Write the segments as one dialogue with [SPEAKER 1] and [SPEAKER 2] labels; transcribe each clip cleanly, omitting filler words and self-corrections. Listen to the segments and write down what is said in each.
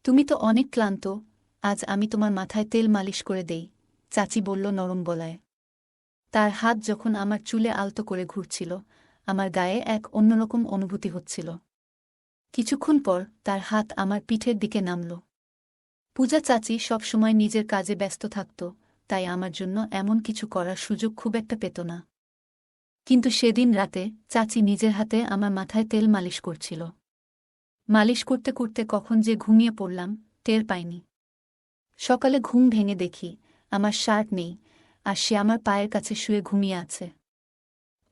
[SPEAKER 1] তুমি তো অনেক ক্লান্ত, আজ আমি তোমার মাথায় তেল মালিশ করে দেই, চাচি বলল নরম গলায়। তার হাত যখন আমার চুলে আলতো করে ঘুরছিল, আমার গায়ে এক অন্যরকম অনুভূতি হচ্ছিল। কিছুক্ষণ পর তার হাত আমার পিঠের দিকে নামল। পূজা চাচি সবসময় নিজের কাজে ব্যস্ত থাকত, তাই আমার জন্য এমন কিছু করার সুযোগ খুব একটা পেত না। কিন্তু সেদিন রাতে চাচি নিজের হাতে আমার মাথায় তেল মালিশ করছিল। মালিশ করতে করতে কখন যে ঘুমিয়ে পড়লাম টের পাইনি। সকালে ঘুম ভেঙে দেখি আমার শার্ট নেই, আর সে আমার পায়ের কাছে শুয়ে ঘুমিয়ে আছে।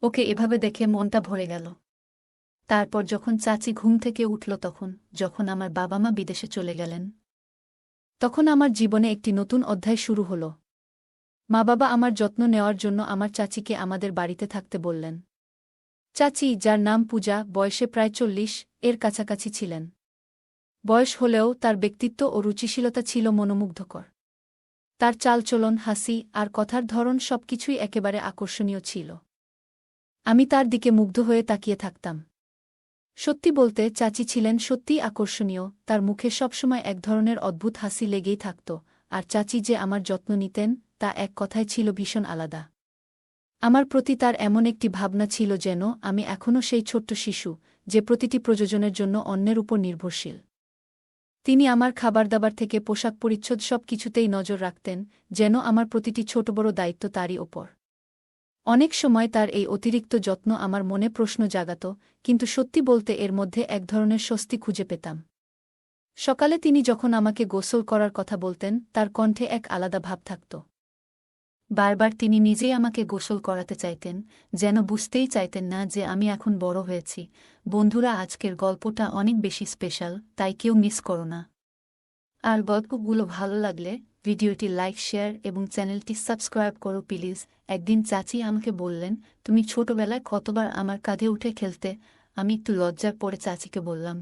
[SPEAKER 1] ওকে এভাবে দেখে মনটা ভরে গেল। তারপর যখন চাচি ঘুম থেকে উঠল, যখন আমার বাবা মা বিদেশে চলে গেলেন, তখন আমার জীবনে একটি নতুন অধ্যায় শুরু হল। মা বাবা আমার যত্ন নেওয়ার জন্য আমার চাচিকে আমাদের বাড়িতে থাকতে বললেন। চাচি, যার নাম পূজা, বয়সে প্রায় 40 এর কাছাকাছি ছিলেন। বয়স হলেও তার ব্যক্তিত্ব ও রুচিশীলতা ছিল মনোমুগ্ধকর। তার চালচলন, হাসি আর কথার ধরন সবকিছুই একেবারে আকর্ষণীয় ছিল। আমি তার দিকে মুগ্ধ হয়ে তাকিয়ে থাকতাম। সত্যি বলতে চাচি ছিলেন সত্যিই আকর্ষণীয়, তার মুখে সবসময় এক ধরনের অদ্ভুত হাসি লেগেই থাকত, আর চাচি যে আমার যত্ন নিতেন তা এক কথায় ছিল ভীষণ আলাদা। আমার প্রতি তার এমন একটি ভাবনা ছিল যেন আমি এখনও সেই ছোট্ট শিশু, যে প্রতিটি প্রয়োজনের জন্য অন্যের উপর নির্ভরশীল। তিনি আমার খাবারদাবার থেকে পোশাক পরিচ্ছদ সব কিছুতেই নজর রাখতেন, যেন আমার প্রতিটি ছোট বড় দায়িত্ব তারই ওপর। অনেক সময় তার এই অতিরিক্ত যত্ন আমার মনে প্রশ্ন জাগাত, কিন্তু সত্যি বলতে এর মধ্যে এক ধরনের স্বস্তি খুঁজে পেতাম। সকালে তিনি যখন আমাকে গোসল করার কথা বলতেন, তার কণ্ঠে এক আলাদা ভাব থাকত। বারবার তিনি নিজেই আমাকে গোসল করাতে চাইতেন, যেন বুঝতেই চাইতেন না যে আমি এখন বড় হয়েছি। বন্ধুরা, আজকের গল্পটা অনেক বেশি স্পেশাল, তাই কেউ মিস করো না। আর গল্পগুলো ভালো লাগলে ভিডিওটি লাইক, শেয়ার এবং চ্যানেলটি সাবস্ক্রাইব করো প্লিজ। একদিন চাচি আমাকে বললেন, তুমি ছোটবেলায় কতবার আমার কাঁধে উঠে খেলতে। আমি একটু লজ্জায় পড়ে চাচিকে বললাম,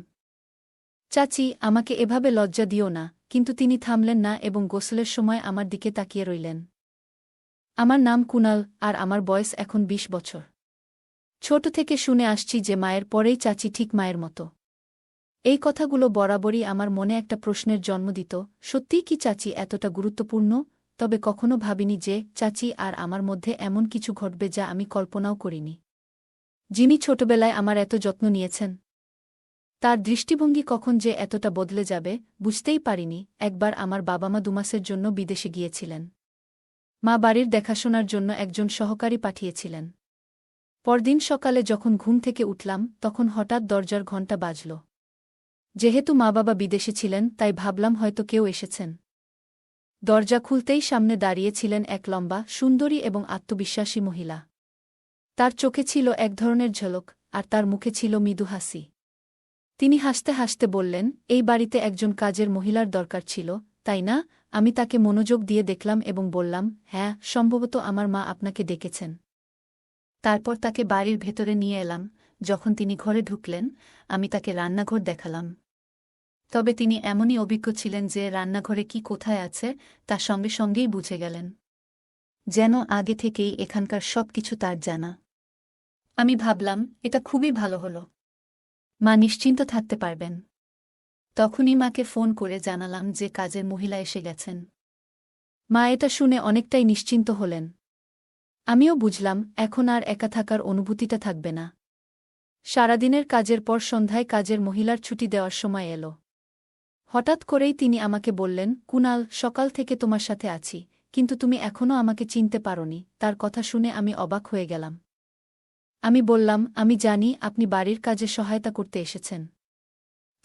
[SPEAKER 1] চাচি, আমাকে এভাবে লজ্জা দিও না। কিন্তু তিনি থামলেন না এবং গোসলের সময় আমার দিকে তাকিয়ে রইলেন। আমার নাম কুনাল, আর আমার বয়স এখন 20 বছর। ছোট থেকে শুনে আসছি যে মায়ের পরেই চাচি ঠিক মায়ের মতো। এই কথাগুলো বরাবরই আমার মনে একটা প্রশ্নের জন্ম দিত, সত্যিই কি চাচি এতটা গুরুত্বপূর্ণ? তবে কখনো ভাবিনি যে চাচি আর আমার মধ্যে এমন কিছু ঘটবে যা আমি কল্পনাও করিনি। যিনি ছোটবেলায় আমার এত যত্ন নিয়েছেন, তার দৃষ্টিভঙ্গি কখন যে এতটা বদলে যাবে বুঝতেই পারিনি। একবার আমার বাবা মা 2 মাসের জন্য বিদেশে গিয়েছিলেন। মা বাড়ির দেখাশোনার জন্য একজন সহকারী পাঠিয়েছিলেন। পরদিন সকালে যখন ঘুম থেকে উঠলাম, তখন হঠাৎ দরজার ঘণ্টা বাজল। যেহেতু মা বাবা বিদেশে ছিলেন, তাই ভাবলাম হয়তো কেউ এসেছেন। দরজা খুলতেই সামনে দাঁড়িয়েছিলেন এক লম্বা, সুন্দরী এবং আত্মবিশ্বাসী মহিলা। তার চোখে ছিল এক ধরনের ঝলক, আর তার মুখে ছিল মৃদু হাসি। তিনি হাসতে হাসতে বললেন, এই বাড়িতে একজন কাজের মহিলার দরকার ছিল, তাই না? আমি তাকে মনোযোগ দিয়ে দেখলাম এবং বললাম, হ্যাঁ, সম্ভবত আমার মা আপনাকে ডেকেছেন। তারপর তাকে বাড়ির ভেতরে নিয়ে এলাম। যখন তিনি ঘরে ঢুকলেন, আমি তাকে রান্নাঘর দেখালাম। তবে তিনি এমনই অভিজ্ঞ ছিলেন যে রান্নাঘরে কি কোথায় আছে তা সঙ্গে সঙ্গেই বুঝে গেলেন, যেন আগে থেকেই এখানকার সব কিছু তার জানা। আমি ভাবলাম, এটা খুবই ভালো হলো, মা নিশ্চিন্ত থাকতে পারবেন। তখনই মাকে ফোন করে জানালাম যে কাজের মহিলা এসে গেছেন। মা এটা শুনে অনেকটাই নিশ্চিন্ত হলেন। আমিও বুঝলাম এখন আর একা থাকার অনুভূতিটা থাকবে না। সারাদিনের কাজের পর সন্ধ্যায় কাজের মহিলার ছুটি দেওয়ার সময় এলো। হঠাৎ করেই তিনি আমাকে বললেন, কুনাল, সকাল থেকে তোমার সাথে আছি, কিন্তু তুমি এখনও আমাকে চিনতে পারোনি। তার কথা শুনে আমি অবাক হয়ে গেলাম। আমি বললাম, আমি জানি আপনি বাড়ির কাজে সহায়তা করতে এসেছেন।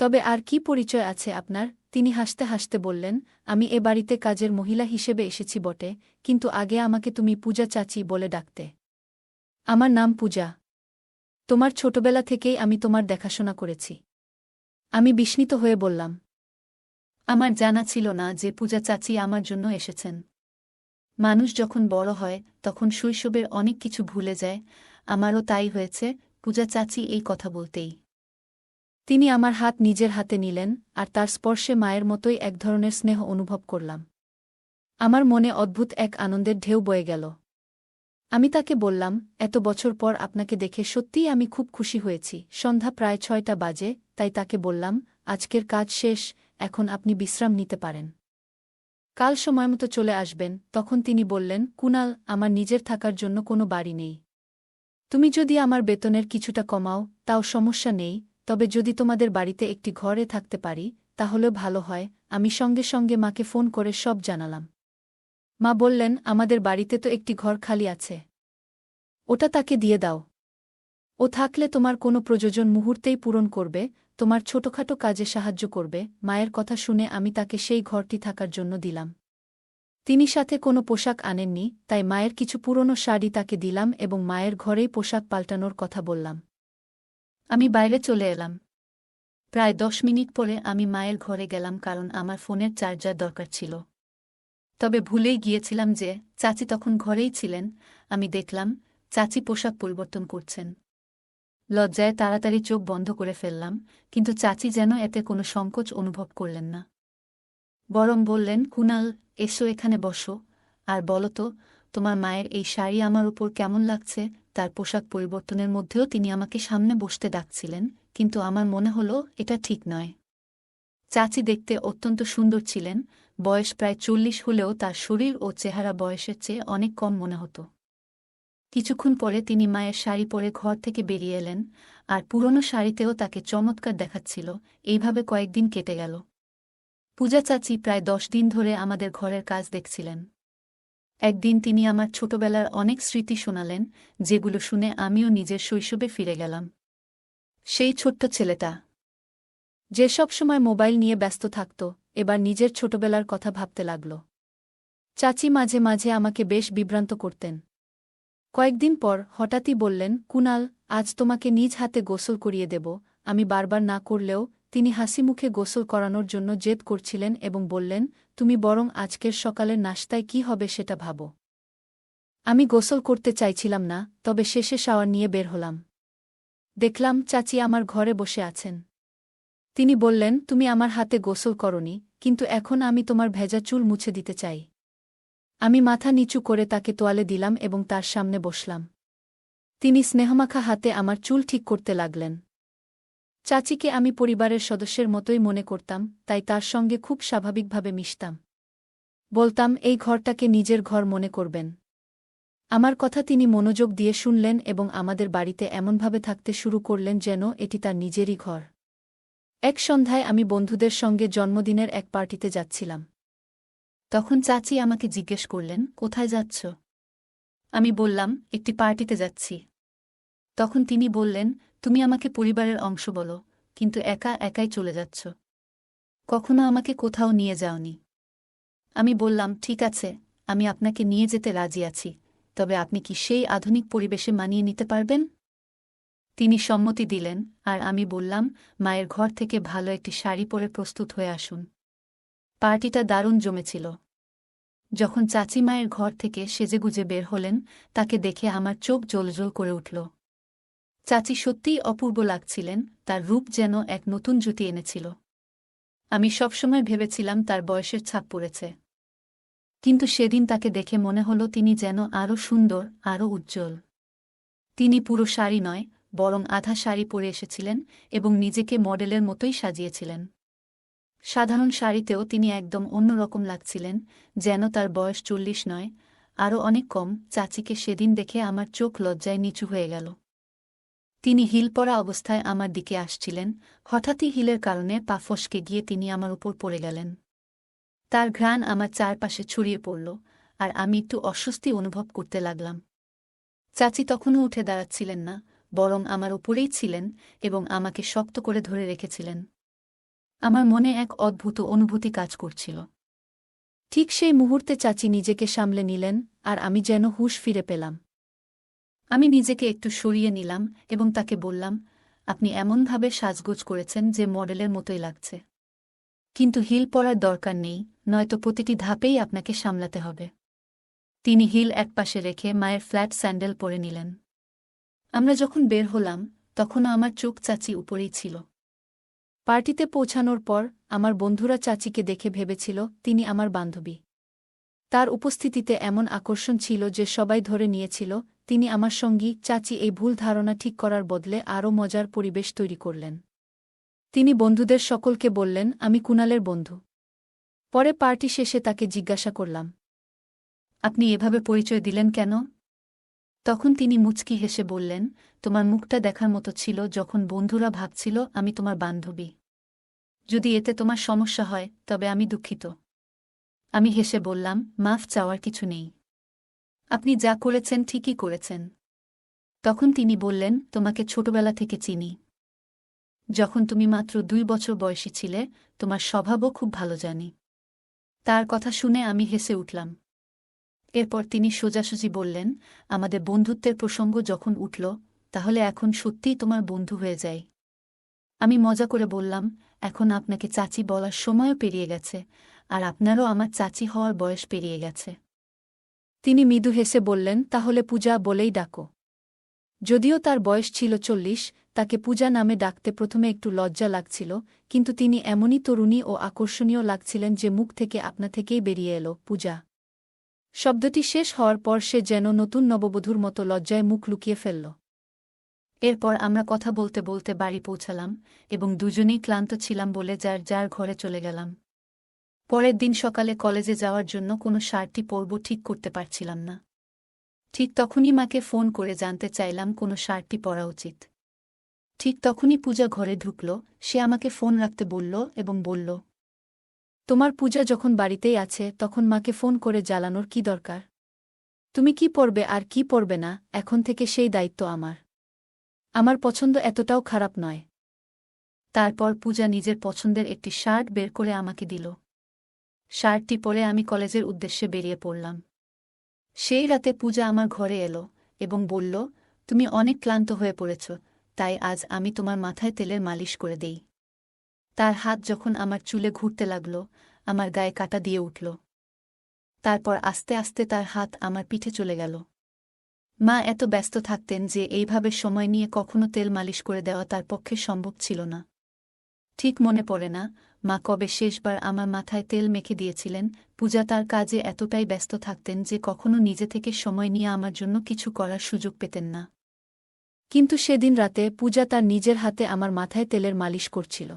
[SPEAKER 1] তবে আর কি পরিচয় আছে আপনার? তিনি হাসতে হাসতে বললেন, আমি এ বাড়িতে কাজের মহিলা হিসেবে এসেছি বটে, কিন্তু আগে আমাকে তুমি পূজা চাচি বলে ডাকতে। আমার নাম পূজা। তোমার ছোটবেলা থেকেই আমি তোমার দেখাশোনা করেছি। আমি বিস্মিত হয়ে বললাম, আমার জানা ছিল না যে পূজা চাচি আমার জন্য এসেছেন। মানুষ যখন বড় হয় তখন শৈশবের অনেক কিছু ভুলে যায়। আমারও তাই হয়েছে পূজা চাচি এই কথা বলতেই। তিনি আমার হাত নিজের হাতে নিলেন, আর তার স্পর্শে মায়ের মতোই এক ধরনের স্নেহ অনুভব করলাম। আমার মনে অদ্ভুত এক আনন্দের ঢেউ বয়ে গেল। আমি তাকে বললাম, এত বছর পর আপনাকে দেখে সত্যিই আমি খুব খুশি হয়েছি। সন্ধ্যা প্রায় 6টা বাজে, তাই তাকে বললাম, আজকের কাজ শেষ, এখন আপনি বিশ্রাম নিতে পারেন। কাল সময়মতো চলে আসবেন। তখন তিনি বললেন, কুনাল, আমার নিজের থাকার জন্য কোনো বাড়ি নেই। তুমি যদি আমার বেতনের কিছুটা কমাও তাও সমস্যা নেই, তবে যদি তোমাদের বাড়িতে একটি ঘরে থাকতে পারি তাহলেও ভালো হয়। আমি সঙ্গে সঙ্গে মাকে ফোন করে সব জানালাম। মা বললেন, আমাদের বাড়িতে তো একটি ঘর খালি আছে, ওটা তাকে দিয়ে দাও। ও থাকলে তোমার কোনো প্রয়োজন মুহূর্তেই পূরণ করবে, তোমার ছোটখাটো কাজে সাহায্য করবে। মায়ের কথা শুনে আমি তাকে সেই ঘরটি থাকার জন্য দিলাম। তিনি সাথে কোনো পোশাক আনেননি, তাই মায়ের কিছু পুরনো শাড়ি তাকে দিলাম এবং মায়ের ঘরেই পোশাক পাল্টানোর কথা বললাম। আমি বাইরে চলে এলাম। প্রায় 10 মিনিট পরে আমি মায়ের ঘরে গেলাম, কারণ আমার ফোনের চার্জার দরকার ছিল। তবে ভুলেই গিয়েছিলাম যে চাচি তখন ঘরেই ছিলেন। আমি দেখলাম চাচি পোশাক পরিবর্তন করছেন। লজ্জায় তাড়াতাড়ি চোখ বন্ধ করে ফেললাম, কিন্তু চাচি যেন এতে কোনো সংকোচ অনুভব করলেন না। বরং বললেন, কুনাল, এসো এখানে বসো, আর বলো তো, তোমার মায়ের এই শাড়ি আমার উপর কেমন লাগছে। তার পোশাক পরিবর্তনের মধ্যেও তিনি আমাকে সামনে বসতে ডাকছিলেন, কিন্তু আমার মনে হলো এটা ঠিক নয়। চাচি দেখতে অত্যন্ত সুন্দর ছিলেন, বয়স প্রায় 40 হলেও তার শরীর ও চেহারা বয়সের চেয়ে অনেক কম মনে হতো। কিছুক্ষণ পরে তিনি মায়ের শাড়ি পরে ঘর থেকে বেরিয়ে এলেন, আর পুরনো শাড়িতেও তাকে চমৎকার দেখাচ্ছিল। এইভাবে কয়েকদিন কেটে গেল। পূজা চাচি প্রায় 10 দিন ধরে আমাদের ঘরের কাজ দেখছিলেন। একদিন তিনি আমার ছোটবেলার অনেক স্মৃতি শোনালেন, যেগুলো শুনে আমিও নিজের শৈশবে ফিরে গেলাম। সেই ছোট্ট ছেলেটা যে সবসময় মোবাইল নিয়ে ব্যস্ত থাকত, এবার নিজের ছোটবেলার কথা ভাবতে লাগল। চাচি মাঝে মাঝে আমাকে বেশ বিভ্রান্ত করতেন। কয়েকদিন পর হঠাৎই বললেন, কুনাল, আজ তোমাকে নিজ হাতে গোসল করিয়ে দেব। আমি বারবার না করলেও তিনি হাসিমুখে গোসল করানোর জন্য জেদ করছিলেন এবং বললেন, তুমি বরং আজকের সকালের নাশতায় কি হবে সেটা ভাবো। আমি গোসল করতে চাইছিলাম না, তবে শেষে শাওয়ার নিয়ে বের হলাম। দেখলাম চাচি আমার ঘরে বসে আছেন। তিনি বললেন, তুমি আমার হাতে গোসল করনি, কিন্তু এখন আমি তোমার ভেজা চুল মুছে দিতে চাই। আমি মাথা নিচু করে তাকে তোয়ালে দিলাম এবং তার সামনে বসলাম। তিনি স্নেহমাখা হাতে আমার চুল ঠিক করতে লাগলেন। চাচিকে আমি পরিবারের সদস্যের মতোই মনে করতাম, তাই তার সঙ্গে খুব স্বাভাবিকভাবে মিশতাম। বলতাম, এই ঘরটাকে নিজের ঘর মনে করবেন। আমার কথা তিনি মনোযোগ দিয়ে শুনলেন এবং আমাদের বাড়িতে এমনভাবে থাকতে শুরু করলেন যেন এটি তার নিজেরই ঘর। এক সন্ধ্যায় আমি বন্ধুদের সঙ্গে জন্মদিনের এক পার্টিতে যাচ্ছিলাম। তখন চাচি আমাকে জিজ্ঞেস করলেন, কোথায় যাচ্ছ? আমি বললাম, একটি পার্টিতে যাচ্ছি। তখন তিনি বললেন, তুমি আমাকে পরিবারের অংশ বলো, কিন্তু একা একাই চলে যাচ্ছ। কখনো আমাকে কোথাও নিয়ে যাওনি। আমি বললাম, ঠিক আছে, আমি আপনাকে নিয়ে যেতে রাজি আছি, তবে আপনি কি সেই আধুনিক পরিবেশে মানিয়ে নিতে পারবেন? তিনি সম্মতি দিলেন, আর আমি বললাম, মায়ের ঘর থেকে ভালো একটি শাড়ি পরে প্রস্তুত হয়ে আসুন। পার্টিটা দারুণ জমেছিল। যখন চাচি মায়ের ঘর থেকে সেজেগুজে বের হলেন, তাকে দেখে আমার চোখ জ্বলজ্বল করে উঠল। চাচি সত্যিই অপূর্ব লাগছিলেন, তার রূপ যেন এক নতুন জ্যোতি এনেছিল। আমি সবসময় ভেবেছিলাম তার বয়সের ছাপ পড়েছে, কিন্তু সেদিন তাকে দেখে মনে হলো তিনি যেন আরও সুন্দর, আরও উজ্জ্বল। তিনি পুরো শাড়ি নয়, বরং আধা শাড়ি পরে এসেছিলেন এবং নিজেকে মডেলের মতোই সাজিয়েছিলেন। সাধারণ শাড়িতেও তিনি একদম অন্যরকম লাগছিলেন, যেন তার বয়স 40 নয়, আরও অনেক কম। চাচিকে সেদিন দেখে আমার চোখ লজ্জায় নিচু হয়ে গেল। তিনি হিল পরা অবস্থায় আমার দিকে আসছিলেন, হঠাৎই হিলের কারণে পা ফসকে গিয়ে তিনি আমার উপর পড়ে গেলেন। তার ঘ্রাণ আমার চারপাশে ছড়িয়ে পড়ল, আর আমি একটু অস্বস্তি অনুভব করতে লাগলাম। চাচি তখনও উঠে দাঁড়াচ্ছিলেন না, বরং আমার উপরেই ছিলেন এবং আমাকে শক্ত করে ধরে রেখেছিলেন। আমার মনে এক অদ্ভুত অনুভূতি কাজ করছিল। ঠিক সেই মুহূর্তে চাচি নিজেকে সামলে নিলেন, আর আমি যেন হুঁশ ফিরে পেলাম। আমি নিজেকে একটু সরিয়ে নিলাম এবং তাকে বললাম, আপনি এমনভাবে সাজগোজ করেছেন যে মডেলের মতোই লাগছে, কিন্তু হিল পরার দরকার নেই, নয়তো প্রতিটি ধাপেই আপনাকে সামলাতে হবে। তিনি হিল একপাশে রেখে মায়ের ফ্ল্যাট স্যান্ডেল পরে নিলেন। আমরা যখন বের হলাম, তখনও আমার চোখ চাচি উপরেই ছিল। পার্টিতে পৌঁছানোর পর আমার বন্ধুরা চাচিকে দেখে ভেবেছিল তিনি আমার বান্ধবী। তার উপস্থিতিতে এমন আকর্ষণ ছিল যে সবাই ধরে নিয়েছিল তিনি আমার সঙ্গী। চাচি এই ভুল ধারণা ঠিক করার বদলে আরও মজার পরিবেশ তৈরি করলেন। তিনি বন্ধুদের সকলকে বললেন, আমি কুণালের বন্ধু। পরে পার্টি শেষে তাকে জিজ্ঞাসা করলাম, আপনি এভাবে পরিচয় দিলেন কেন? তখন তিনি মুচকি হেসে বললেন, তোমার মুখটা দেখার মতো ছিল যখন বন্ধুরা ভাবছিল আমি তোমার বান্ধবী। যদি এতে তোমার সমস্যা হয় তবে আমি দুঃখিত। আমি হেসে বললাম, মাফ চাওয়ার কিছু নেই। আপনি যা করেছেন ঠিকই করেছেন। তখন তিনি বললেন, তোমাকে ছোটবেলা থেকে চিনি। যখন তুমি মাত্র 2 বছর বয়সী ছিলে, তোমার স্বভাবও খুব ভালো জানি। তার কথা শুনে আমি হেসে উঠলাম। এরপর তিনি সোজাসুজি বললেন, আমাদের বন্ধুত্বের প্রসঙ্গ যখন উঠল, তাহলে এখন সত্যিই তোমার বন্ধু হয়ে যাই। আমি মজা করে বললাম, এখন আপনাকে চাচি বলার সময়ও পেরিয়ে গেছে, আর আপনারও আমার চাচি হওয়ার বয়স পেরিয়ে গেছে। তিনি মৃদু হেসে বললেন, তাহলে পূজা বলেই ডাকো। যদিও তার বয়স ছিল 40, তাকে পূজা নামে ডাকতে প্রথমে একটু লজ্জা লাগছিল, কিন্তু তিনি এমনই তরুণী ও আকর্ষণীয় লাগছিলেন যে মুখ থেকে আপনা থেকেই বেরিয়ে এলো, পূজা। শব্দটি শেষ হওয়ার পর সে যেন নতুন নববধূর মতো লজ্জায় মুখ লুকিয়ে ফেলল। এরপর আমরা কথা বলতে বলতে বাড়ি পৌঁছালাম এবং দুজনেই ক্লান্ত ছিলাম বলে যার যার ঘরে চলে গেলাম। পরের দিন সকালে কলেজে যাওয়ার জন্য কোনো শার্টটি পরব ঠিক করতে পারছিলাম না। ঠিক তখনই মাকে ফোন করে জানতে চাইলাম কোনো শার্টটি পরা উচিত। ঠিক তখনই পূজা ঘরে ঢুকল। সে আমাকে ফোন রাখতে বলল এবং বলল, তোমার পূজা যখন বাড়িতেই আছে তখন মাকে ফোন করে জ্বালানোর কি দরকার? তুমি কি পরবে আর কি পরবে না, এখন থেকে সেই দায়িত্ব আমার। আমার পছন্দ এতটাও খারাপ নয়। তারপর পূজা নিজের পছন্দের একটি শার্ট বের করে আমাকে দিল। শার্টটি পরে আমি কলেজের উদ্দেশ্যে বেরিয়ে পড়লাম। সেই রাতে পূজা আমার ঘরে এলো এবং বলল, তুমি অনেক ক্লান্ত হয়ে পড়েছ, তাই আজ আমি তোমার মাথায় তেলের মালিশ করে দেই। তার হাত যখন আমার চুলে ঘুরতে লাগল, আমার গায়ে কাঁটা দিয়ে উঠল। তারপর আস্তে আস্তে তার হাত আমার পিঠে চলে গেল। মা এত ব্যস্ত থাকতেন যে এইভাবে সময় নিয়ে কখনো তেল মালিশ করে দেওয়া তার পক্ষে সম্ভব ছিল না। ঠিক মনে পড়ে না মা কবে শেষবার আমার মাথায় তেল মেখে দিয়েছিলেন। পূজা তার কাজে এতটাই ব্যস্ত থাকতেন যে কখনো নিজে থেকে সময় নিয়ে আমার জন্য কিছু করার সুযোগ পেতেন না। কিন্তু সেদিন রাতে পূজা তার নিজের হাতে আমার মাথায় তেলের মালিশ করছিল।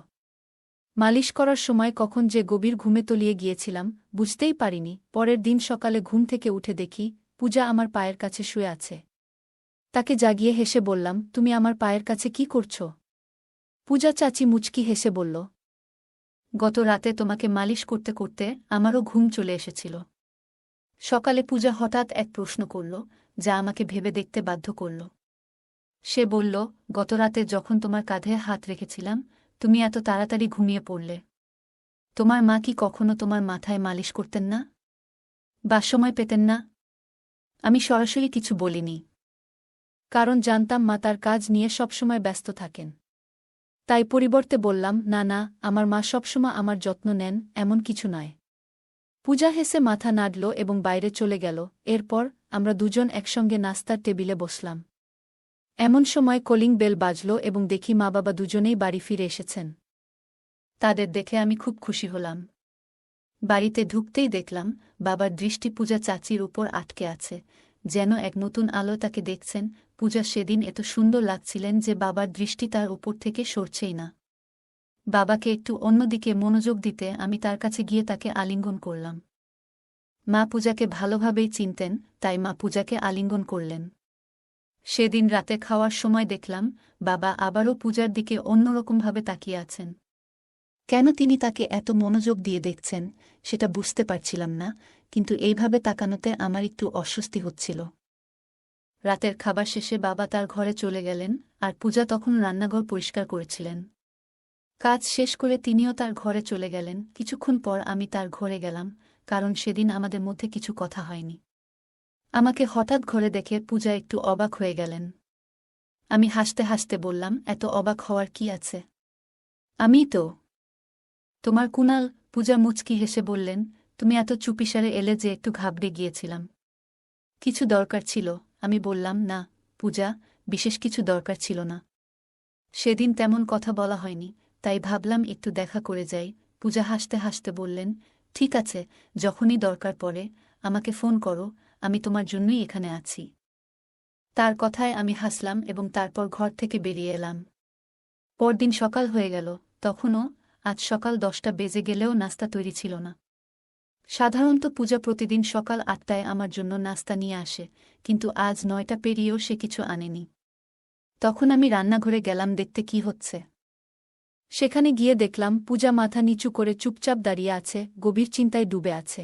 [SPEAKER 1] মালিশ করার সময় কখন যে গভীর ঘুমে তলিয়ে গিয়েছিলাম বুঝতেই পারিনি। পরের দিন সকালে ঘুম থেকে উঠে দেখি পূজা আমার পায়ের কাছে শুয়ে আছে। তাকে জাগিয়ে হেসে বললাম, তুমি আমার পায়ের কাছে কি করছ? পূজা চাচি মুচকি হেসে বলল, গত রাতে তোমাকে মালিশ করতে করতে আমারও ঘুম চলে এসেছিল। সকালে পূজা হঠাৎ এক প্রশ্ন করল, যা আমাকে ভেবে দেখতে বাধ্য করল। সে বলল, গত রাতে যখন তোমার কাঁধে হাত রেখেছিলাম, তুমি এত তাড়াতাড়ি ঘুমিয়ে পড়লে। তোমার মা কি কখনো তোমার মাথায় মালিশ করতেন না? বা সময় পেতেন না? আমি সরাসরি কিছু বলিনি, কারণ জানতাম মা তার কাজ নিয়ে সবসময় ব্যস্ত থাকেন। তাই পরিবর্তে বললাম, না না, আমার মা সবসময় আমার যত্ন নেন, এমন কিছু নয়। পূজা হেসে মাথা নাড়ল এবং বাইরে চলে গেল। এরপর আমরা দুজন একসঙ্গে নাস্তার টেবিলে বসলাম। এমন সময় কলিং বেল বাজল এবং দেখি মা বাবা দুজনেই বাড়ি ফিরে এসেছেন। তাদের দেখে আমি খুব খুশি হলাম। বাড়িতে ঢুকতেই দেখলাম বাবার দৃষ্টি পূজা চাচির উপর আটকে আছে, যেন এক নতুন আলো তাকে দেখছেন। পূজা সেদিন এত সুন্দর লাগছিলেন যে বাবার দৃষ্টি তার উপর থেকে সরছেই না। বাবাকে একটু অন্যদিকে মনোযোগ দিতে আমি তার কাছে গিয়ে তাকে আলিঙ্গন করলাম। মা পূজাকে ভালোভাবেই চিনতেন, তাই মা পূজাকে আলিঙ্গন করলেন। সেদিন রাতে খাওয়ার সময় দেখলাম বাবা আবারও পূজার দিকে অন্যরকমভাবে তাকিয়ে আছেন। কেন তিনি তাকে এত মনোযোগ দিয়ে দেখছেন সেটা বুঝতে পারছিলাম না, কিন্তু এইভাবে তাকানোতে আমার একটু অস্বস্তি হচ্ছিল। রাতের খাবার শেষে বাবা তার ঘরে চলে গেলেন, আর পূজা তখন রান্নাঘর পরিষ্কার করেছিলেন। কাজ শেষ করে তিনিও তার ঘরে চলে গেলেন। কিছুক্ষণ পর আমি তার ঘরে গেলাম, কারণ সেদিন আমাদের মধ্যে কিছু কথা হয়নি। আমাকে হঠাৎ ঘরে দেখে পূজা একটু অবাক হয়ে গেলেন। আমি হাসতে হাসতে বললাম, এত অবাক হওয়ার কি আছে? আমি তো তোমার কুণাল। পূজা মুচকি হেসে বললেন, তুমি এত চুপিসারে এলে যে একটু ঘাবড়ে গিয়েছিলাম। কিছু দরকার ছিল? আমি বললাম, না পূজা, বিশেষ কিছু দরকার ছিল না। সেদিন তেমন কথা বলা হয়নি, তাই ভাবলাম একটু দেখা করে যাই। পূজা হাসতে হাসতে বললেন, ঠিক আছে, যখনই দরকার পড়ে আমাকে ফোন করো, আমি তোমার জন্যই এখানে আছি। তার কথায় আমি হাসলাম এবং তারপর ঘর থেকে বেরিয়ে এলাম। পরদিন সকাল হয়ে গেল। তখনও আজ সকাল 10টা বেজে গেলেও নাস্তা তৈরি ছিল না। সাধারণত পূজা প্রতিদিন সকাল 8টায় আমার জন্য নাস্তা নিয়ে আসে, কিন্তু আজ 9টা পেরিয়েও সে কিছু আনেনি। তখন আমি রান্নাঘরে গেলাম দেখতে কি হচ্ছে। সেখানে গিয়ে দেখলাম পূজা মাথা নিচু করে চুপচাপ দাঁড়িয়ে আছে, গভীর চিন্তায় ডুবে আছে।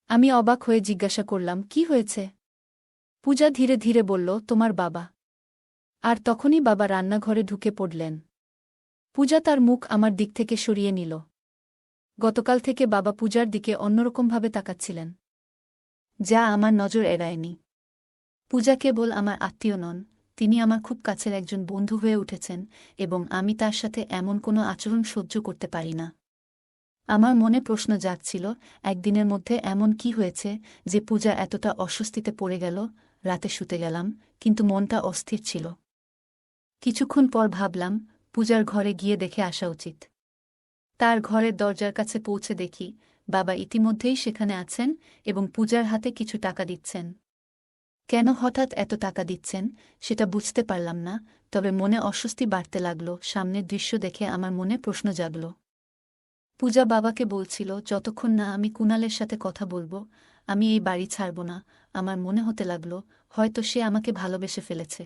[SPEAKER 1] আমি অবাক হয়ে জিজ্ঞাসা করলাম, কি হয়েছে? পূজা ধীরে ধীরে বলল, তোমার বাবা। আর তখনই বাবা রান্নাঘরে ঢুকে পড়লেন। পূজা তার মুখ আমার দিক থেকে সরিয়ে নিল। গতকাল থেকে বাবা পূজার দিকে অন্যরকমভাবে তাকাচ্ছিলেন, যা আমার নজর এড়ায়নি। পূজা কেবল আমার আত্মীয় নন, তিনি আমার খুব কাছের একজন বন্ধু হয়ে উঠেছেন, এবং আমি তার সাথে এমন কোনো আচরণ সহ্য করতে পারি না। আমার মনে প্রশ্ন জাগছিল, একদিনের মধ্যে এমন কি হয়েছে যে পূজা এতটা অস্বস্তিতে পড়ে গেল। রাতে শুতে গেলাম, কিন্তু মনটা অস্থির ছিল। কিছুক্ষণ পর ভাবলাম, পূজার ঘরে গিয়ে দেখে আসা উচিত। তার ঘরের দরজার কাছে পৌঁছে দেখি বাবা ইতিমধ্যেই সেখানে আছেন এবং পূজার হাতে কিছু টাকা দিচ্ছেন। কেন হঠাৎ এত টাকা দিচ্ছেন সেটা বুঝতে পারলাম না, তবে মনে অস্বস্তি বাড়তে লাগল। সামনের দৃশ্য দেখে আমার মনে প্রশ্ন জাগল। পূজা বাবাকে বলছিল, যতক্ষণ না আমি কুণালের সাথে কথা বলবো আমি এই বাড়ি ছাড়ব না। আমার মনে হতে লাগল, হয়তো সে আমাকে ভালোবেসে ফেলেছে।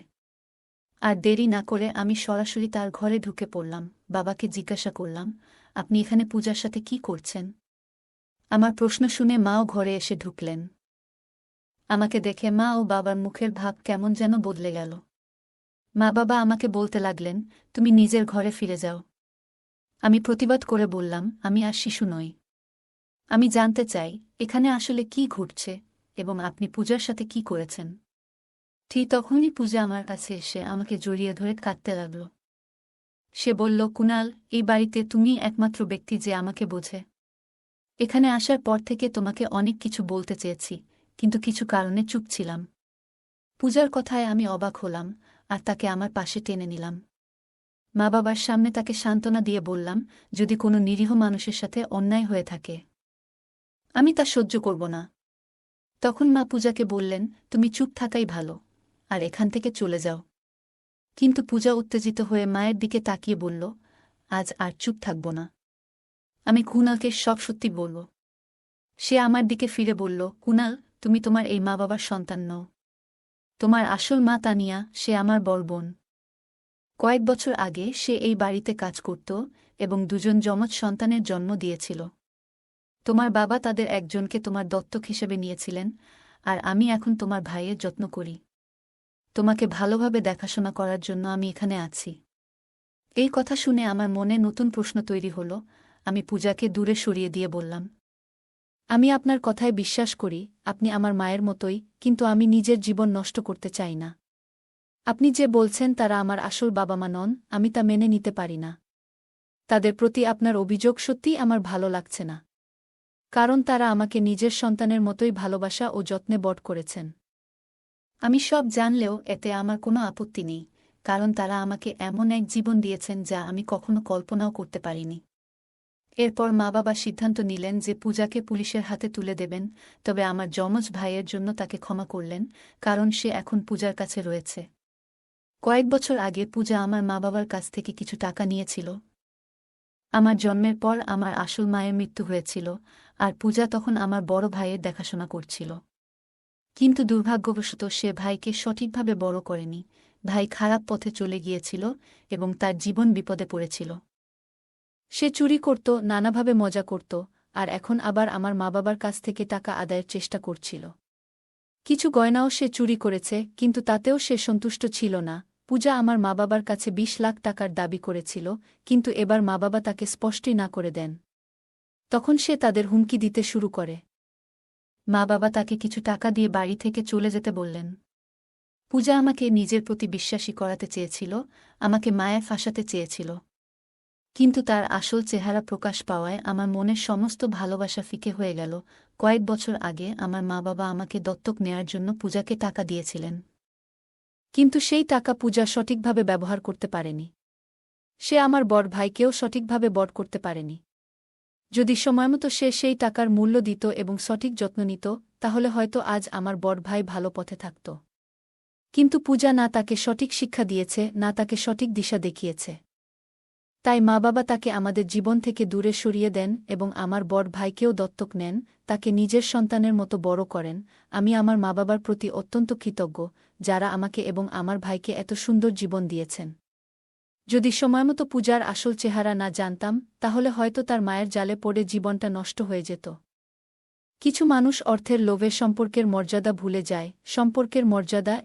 [SPEAKER 1] আর দেরি না করে আমি সরাসরি তার ঘরে ঢুকে পড়লাম। বাবাকে জিজ্ঞাসা করলাম, আপনি এখানে পূজার সাথে কি করছেন? আমার প্রশ্ন শুনে মাও ঘরে এসে ঢুকলেন। আমাকে দেখে মা ও বাবার মুখের ভাব কেমন যেন বদলে গেল। মা বাবা আমাকে বলতে লাগলেন, তুমি নিজের ঘরে ফিরে যাও। আমি প্রতিবাদ করে বললাম, আমি আর শিশু নই। আমি জানতে চাই এখানে আসলে কি ঘটছে এবং আপনি পূজার সাথে কি করেছেন। ঠিক তখনই পূজা আমার কাছে এসে আমাকে জড়িয়ে ধরে কাঁদতে লাগল। সে বলল, কুণাল, এই বাড়িতে তুমিই একমাত্র ব্যক্তি যে আমাকে বোঝে। এখানে আসার পর থেকে তোমাকে অনেক কিছু বলতে চেয়েছি, কিন্তু কিছু কারণে চুপ ছিলাম। পূজার কথায় আমি অবাক হলাম আর তাকে আমার পাশে টেনে নিলাম। মা বাবার সামনে তাকে সান্ত্বনা দিয়ে বললাম, যদি কোনো নিরীহ মানুষের সাথে অন্যায় হয়ে থাকে আমি তা সহ্য করব না। তখন মা পূজাকে বললেন, তুমি চুপ থাকাই ভালো, আর এখান থেকে চলে যাও। কিন্তু পূজা উত্তেজিত হয়ে মায়ের দিকে তাকিয়ে বলল, আজ আর চুপ থাকব না। আমি কুণালকে সব সত্যি বলব। সে আমার দিকে ফিরে বলল, কুণাল, তুমি তোমার এই মা বাবার সন্তান নও। তোমার আসল মা তানিয়া, সে আমার বড় বোন। কয়েক বছর আগে সে এই বাড়িতে কাজ করত এবং দুজন যমজ সন্তানের জন্ম দিয়েছিল। তোমার বাবা তাদের একজনকে তোমার দত্তক হিসেবে নিয়েছিলেন, আর আমি এখন তোমার ভাইয়ের যত্ন করি। তোমাকে ভালোভাবে দেখাশোনা করার জন্য আমি এখানে আছি। এই কথা শুনে আমার মনে নতুন প্রশ্ন তৈরি হল। আমি পূজাকে দূরে সরিয়ে দিয়ে বললাম, আমি আপনার কথায় বিশ্বাস করি, আপনি আমার মায়ের মতোই, কিন্তু আমি নিজের জীবন নষ্ট করতে চাই না। আপনি যে বলছেন তারা আমার আসল বাবা মা নন, আমি তা মেনে নিতে পারি না। তাদের প্রতি আপনার অভিযোগ সত্যিই আমার ভালো লাগছে না, কারণ তারা আমাকে নিজের সন্তানের মতোই ভালোবাসা ও যত্নে বড় করেছেন। আমি সব জানলেও এতে আমার কোনো আপত্তি নেই, কারণ তারা আমাকে এমন এক জীবন দিয়েছেন যা আমি কখনো কল্পনাও করতে পারিনি। এরপর মা বাবা সিদ্ধান্ত নিলেন যে পূজাকে পুলিশের হাতে তুলে দেবেন, তবে আমার যমজ ভাইয়ের জন্য তাকে ক্ষমা করলেন, কারণ সে এখন পূজার কাছে রয়েছে। কয়েক বছর আগে পূজা আমার মা বাবার কাছ থেকে কিছু টাকা নিয়েছিল। আমার জন্মের পর আমার আসল মায়ের মৃত্যু হয়েছিল, আর পূজা তখন আমার বড় ভাইয়ের দেখাশোনা করছিল। কিন্তু দুর্ভাগ্যবশত সে ভাইকে সঠিকভাবে বড় করেনি। ভাই খারাপ পথে চলে গিয়েছিল এবং তার জীবন বিপদে পড়েছিল। সে চুরি করত, নানাভাবে মজা করত, আর এখন আবার আমার মা বাবার কাছ থেকে টাকা আদায়ের চেষ্টা করছিল। কিছু গয়নাও সে চুরি করেছে, কিন্তু তাতেও সে সন্তুষ্ট ছিল না। পূজা আমার মা বাবার কাছে 20 লাখ টাকার দাবি করেছিল, কিন্তু এবার মা বাবা তাকে স্পষ্টই না করে দেন। তখন সে তাদের হুমকি দিতে শুরু করে। মা বাবা তাকে কিছু টাকা দিয়ে বাড়ি থেকে চলে যেতে বললেন। পূজা আমাকে নিজের প্রতি বিশ্বাসী করাতে চেয়েছিল, আমাকে মায়ায় ফাঁসাতে চেয়েছিল। কিন্তু তার আসল চেহারা প্রকাশ পাওয়ায় আমার মনের সমস্ত ভালোবাসা ফিকে হয়ে গেল। কয়েক বছর আগে আমার মা বাবা আমাকে দত্তক নেয়ার জন্য পূজাকে টাকা দিয়েছিলেন, কিন্তু সেই টাকা পূজা সঠিকভাবে ব্যবহার করতে পারেনি। সে আমার বড় ভাইকেও সঠিকভাবে বড় করতে পারেনি। যদি সময়মতো সে সেই টাকার মূল্য দিত এবং সঠিক যত্ন নিত, তাহলে হয়তো আজ আমার বড় ভাই ভালো পথে থাকত। কিন্তু পূজা না তাকে সঠিক শিক্ষা দিয়েছে, না তাকে সঠিক দিশা দেখিয়েছে। তাই মা বাবা তাকে আমাদের জীবন থেকে দূরে সরিয়ে দেন এবং আমার বড় ভাইকেও দত্তক নেন, তাকে নিজের সন্তানের মতো বড় করেন। আমি আমার মা বাবার প্রতি অত্যন্ত কৃতজ্ঞ, যারা আমাকে এবং আমার ভাইকে এত সুন্দর জীবন দিয়েছেন। যদি সময়মতো পূজার আসল চেহারা না জানতাম, তাহলে হয়তো তার মায়ের জালে পড়ে জীবনটা নষ্ট হয়ে যেত। কিছু মানুষ অর্থের লোভে সম্পর্কের মর্যাদা ভুলে যায়। সম্পর্কের মর্যাদা